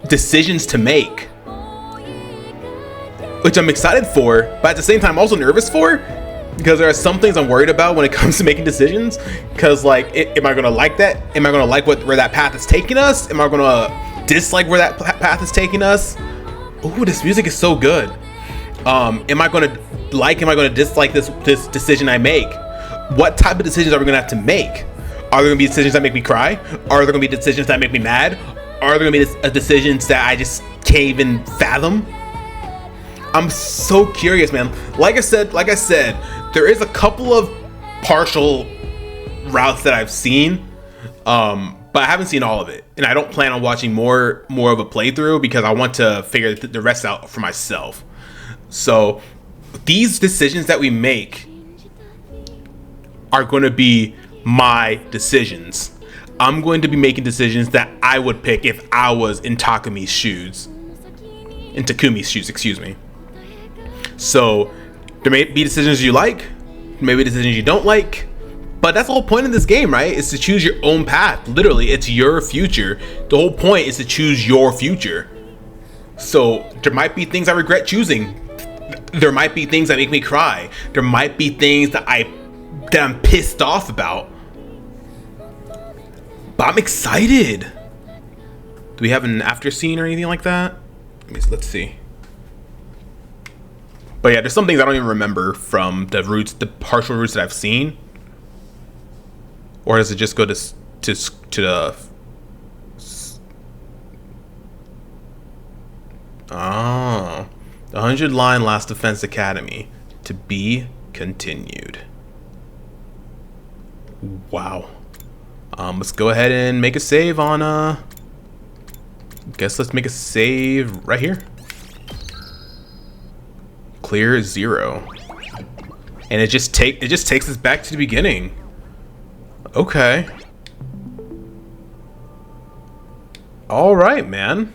decisions to make, which I'm excited for, but at the same time I'm also nervous for, because there are some things I'm worried about when it comes to making decisions. Because like, am I gonna like that? Am I gonna like where that path is taking us? Am I gonna dislike where that path is taking us? Ooh, this music is so good. Am I gonna dislike this decision I make? What type of decisions are we gonna have to make? Are there gonna be decisions that make me cry? Are there gonna be decisions that make me mad? Are there gonna be decisions that I just can't even fathom? I'm so curious, man. Like I said, there is a couple of partial routes that I've seen, but I haven't seen all of it, and I don't plan on watching more of a playthrough because I want to figure the rest out for myself. So these decisions that we make are going to be my decisions. I'm going to be making decisions that I would pick if I was in Takumi's shoes. In Takumi's shoes, excuse me. So there may be decisions you like, maybe decisions you don't like, But that's the whole point of this game, right? Is to choose your own path. Literally, it's your future. The whole point is to choose your future. So there might be things I regret choosing. There might be things that make me cry. There might be things that I'm pissed off about. But I'm excited. Do we have an after scene or anything like that? Let's see. But yeah, there's some things I don't even remember from the routes, the partial routes that I've seen. Or does it just go to the... Oh. The 100-line Last Defense Academy. To be continued. Wow. Let's go ahead and make a save on... Guess let's make a save right here. Clear 0. And it just takes us back to the beginning. Okay. All right, man.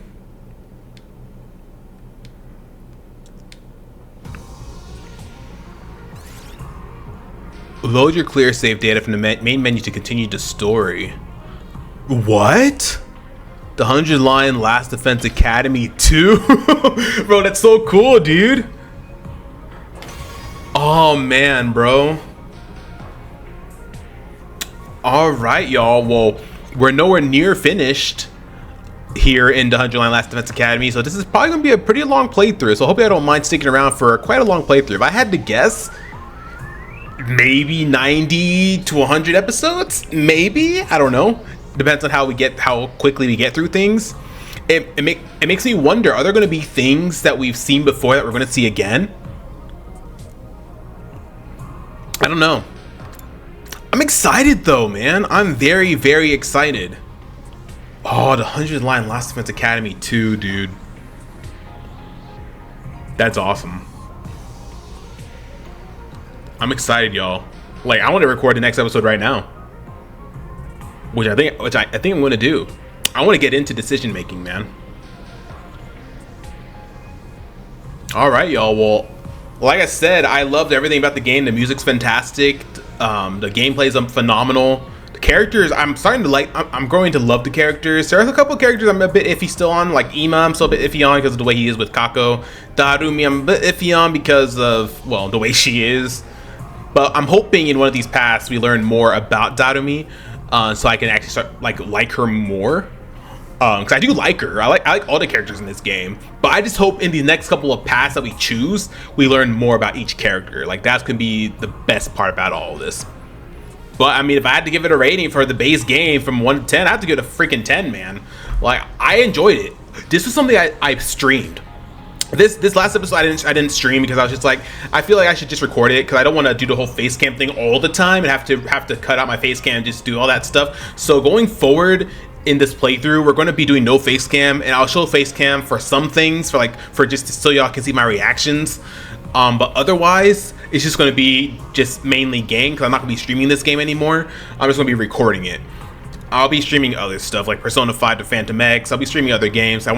Load your clear save data from the main menu to continue the story. What? The 100-line Last Defense Academy 2? Bro, that's so cool, dude. Oh, man, bro. Alright, y'all. Well, we're nowhere near finished here in the 100-line Last Defense Academy, so this is probably going to be a pretty long playthrough, so hopefully I don't mind sticking around for quite a long playthrough. If I had to guess, maybe 90 to 100 episodes? Maybe? I don't know. Depends on how quickly we get through things. It makes me wonder, are there going to be things that we've seen before that we're going to see again? I don't know. I'm excited though, man. I'm very, very excited. Oh, the 100-line Last Defense Academy 2, dude. That's awesome. I'm excited, y'all. Like, I want to record the next episode right now. Which I think I'm going to do. I want to get into decision making, man. All right, y'all. Well, like I said, I loved everything about the game. The music's fantastic. The gameplay's phenomenal. The characters, I'm starting to like. I'm growing to love the characters. There's a couple characters I'm a bit iffy still on, like Ima. I'm still a bit iffy on because of the way he is with Kako. Darumi, I'm a bit iffy on because of, well, the way she is. But I'm hoping in one of these paths we learn more about Darumi, so I can actually start like her more. Because I do like her. I like all the characters in this game. But I just hope in the next couple of paths that we choose, we learn more about each character. Like, that's gonna be the best part about all of this. But I mean, if I had to give it a rating for the base game from 1 to 10, I have to give it a freaking 10, man. Like, I enjoyed it. This was something I streamed. This last episode I didn't stream because I was just like, I feel like I should just record it because I don't want to do the whole face cam thing all the time and have to cut out my face cam and just do all that stuff. So going forward in this playthrough, we're going to be doing no face cam, and I'll show face cam for some things, for just so y'all can see my reactions. But otherwise, it's just going to be just mainly game because I'm not going to be streaming this game anymore. I'm just going to be recording it. I'll be streaming other stuff like Persona 5 to Phantom X. I'll be streaming other games. I do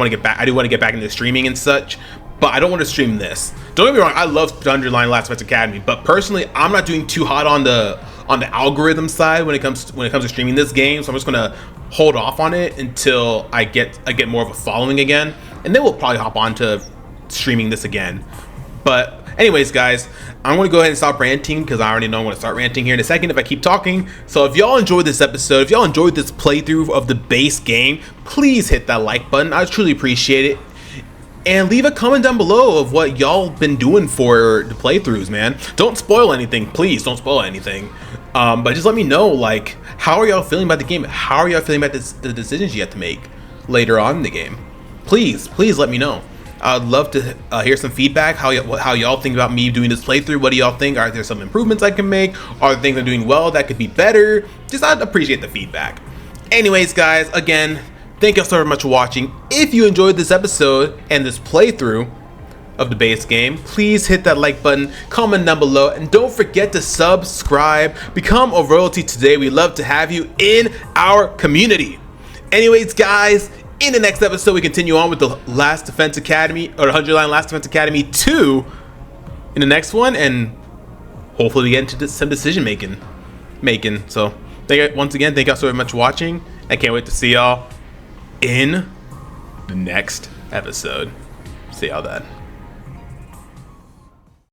want to get back into streaming and such, but I don't want to stream this. Don't get me wrong, I love the underlying Last Defense Academy, but personally, I'm not doing too hot on the algorithm side when it comes to streaming this game. So I'm just gonna hold off on it until I get more of a following again, and then we'll probably hop on to streaming this again. But anyways, guys, I'm going to go ahead and stop ranting because I already know I'm going to start ranting here in a second if I keep talking. So if y'all enjoyed this episode, if y'all enjoyed this playthrough of the base game, please hit that like button. I truly appreciate it. And leave a comment down below of what y'all been doing for the playthroughs, man. Don't spoil anything. Please don't spoil anything. But just let me know, like, how are y'all feeling about the game? How are y'all feeling about the decisions you have to make later on in the game? Please let me know. I'd love to hear some feedback, how y'all think about me doing this playthrough. What do y'all think? Are there some improvements I can make? Are there things I'm doing well that could be better? I'd appreciate the feedback. Anyways, guys, again, thank you so very much for watching. If you enjoyed this episode and this playthrough of the base game, please hit that like button, comment down below, and don't forget to subscribe. Become a royalty today. We love to have you in our community. Anyways, guys, in the next episode, we continue on with the Last Defense Academy, or the 100-line Last Defense Academy 2 in the next one, and hopefully we get into some decision making. making. So once again, thank y'all so much for watching. I can't wait to see y'all in the next episode. See y'all then.